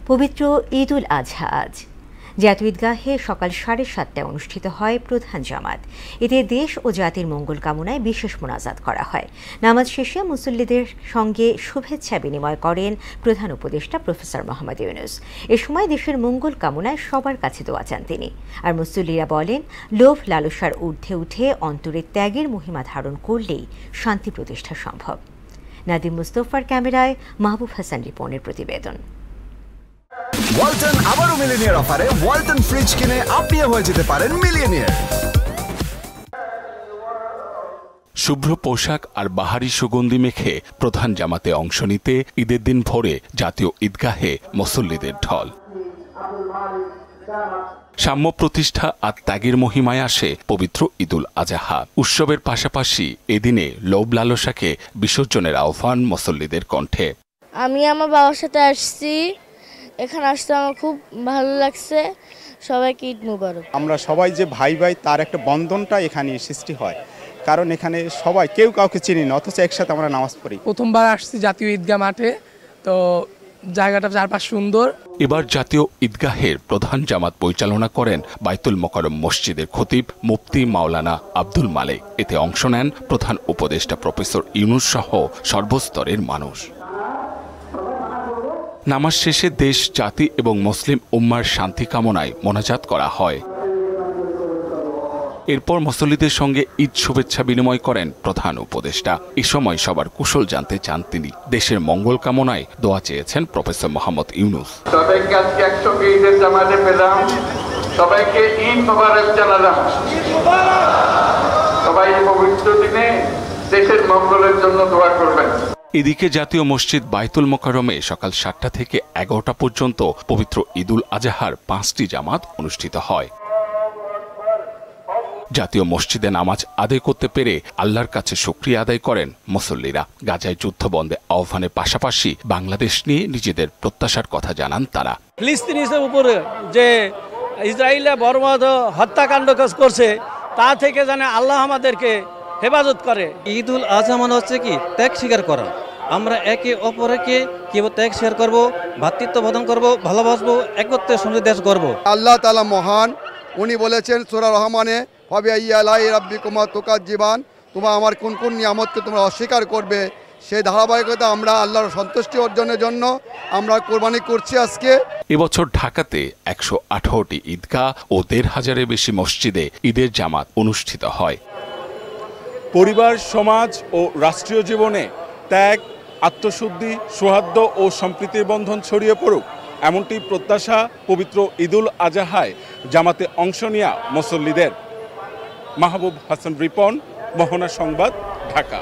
পবিত্র ঈদ উল আজহা আজ জাতীয় ঈদগাহে সকাল 7:30টায় অনুষ্ঠিত হয় প্রধান জামাত। এতে দেশ ও জাতির মঙ্গল কামনায় বিশেষ মোনাজাত করা হয়। নামাজ শেষে মুসল্লিদের সঙ্গে শুভেচ্ছা বিনিময় করেন প্রধান উপদেষ্টা প্রফেসর মোহাম্মদ ইউনূস। এ সময় দেশের মঙ্গল কামনায় সবার কাছে দোয়া চান তিনি। আর মুসল্লিরা বলেন, লোভ লালসার ঊর্ধ্বে উঠে অন্তরে ত্যাগের মহিমা ধারণ করলেই শান্তি প্রতিষ্ঠা সম্ভব। নাদিম মুস্তফার ক্যামেরায় মাহবুব হাসান রিপনের প্রতিবেদন। ওয়ালটন আবারও মিলিয়নিয়ার অফারে ওয়ালটন ফ্রিজ কিনে আপনিও হয়ে যেতে পারেন মিলিয়নিয়ার। শুভ্র পোশাক আর বাহারি সুগন্ধি মেখে প্রধান জামাতে অংশ নিতে ঈদের দিন ভোরে জাতীয় ঈদগাহে মুসল্লিদের ঢল। সাম্য প্রতিষ্ঠা আর ত্যাগের মহিমায় আসে পবিত্র ঈদুল আজহা। উৎসবের পাশাপাশি এদিনে লোভ লালসাকে বিসর্জনের আহ্বান মুসল্লিদের কণ্ঠে। আমি আমার বাবার সাথে আসছি, এখানে আসতে আমার খুব ভালো লাগছে। সবাইকে ঈদ মুবারক। আমরা সবাই যে ভাই ভাই তার একটা বন্ধনটা এখানে সৃষ্টি হয়, কারণ এখানে সবাই কেউ কাউকে চিনি না, অথচ একসাথে আমরা নামাজ পড়ি। প্রথমবার আসছি জাতীয় ঈদগাহ মাঠে, তো জায়গাটা চারপাশ সুন্দর। এবার জাতীয় ঈদগাহের প্রধান জামাত পরিচালনা করেন বাইতুল মোকাররম মসজিদের খতিব মুফতি মাওলানা আব্দুল মালেক। এতে অংশ নেন প্রধান উপদেষ্টা প্রফেসর ইউনূস সহ সর্বস্তরের মানুষ। নামাজ শেষে দেশ, জাতি এবং মুসলিম উম্মার শান্তি কামনায় মোনাজাত করা হয়। এরপর মুসল্লিদের সঙ্গে ঈদ শুভেচ্ছা বিনিময় করেন প্রধান উপদেষ্টা। এ সময় সবার কুশল জানতে চান তিনি। দেশের মঙ্গল কামনায় দোয়া চেয়েছেন প্রফেসর মোহাম্মদ ইউনূস। সবাইকে আজকে একসঙ্গে ঈদের জামাতে পেলাম, সবাইকে ঈদ মোবারক জানালাম। সবাই পবিত্র দিনে দেশের মঙ্গলের জন্য দোয়া করবেন। এদিকে জাতীয় মসজিদ বাইতুল মোকাররমে সকাল 7টা থেকে 11টা পর্যন্ত পবিত্র ঈদুল আজহার 5টি জামাত অনুষ্ঠিত হয়। জাতীয় মসজিদে নামাজ আদায় করতে পেরে আল্লাহর কাছে শুকরিয়া আদায় করেন মুসল্লিরা। গাজায় যুদ্ধ বন্ধে আহ্বানের পাশাপাশি বাংলাদেশ নিয়ে নিজেদের প্রত্যাশার কথা জানান তারা। ফিলিস্তিনিদের উপরে যে ইসরায়েলে বর্বর হত্যাকাণ্ড করছে, তা থেকে যেন আল্লাহ আমাদেরকে হেফাজত করে। ঈদ উল আজহা মানে হচ্ছে কি ত্যাগ স্বীকার করা। আমরা একে অপরকে কিভাবে ত্যাগ স্বীকার করবো, ভ্রাতৃত্ব বোধন করবো, ভালোবাসবো, একত্রে সমৃদ্ধ দেশ গড়বো। আল্লাহ তাআলা মহান, উনি বলেছেন সূরা রহমানে, তোমরা আমার কোন কোন নিয়ামতকে তোমরা অস্বীকার করবে। সেই ধারাবাহিকতা আমরা আল্লাহর সন্তুষ্টি অর্জনের জন্য আমরা কোরবানি করছি। আজকে এবছর ঢাকাতে 118টি ঈদগাহ ও 1,500-এর বেশি মসজিদে ঈদের জামাত অনুষ্ঠিত হয়। পরিবার, সমাজ ও রাষ্ট্রীয় জীবনে ত্যাগ, আত্মশুদ্ধি, সৌহার্দ্য ও সম্প্রীতির বন্ধন ছড়িয়ে পড়ুক, এমনটি প্রত্যাশা পবিত্র ঈদুল আজহায় জামাতে অংশ নেয়া মুসল্লিদের। মাহবুব হাসান রিপন, মোহনা সংবাদ, ঢাকা।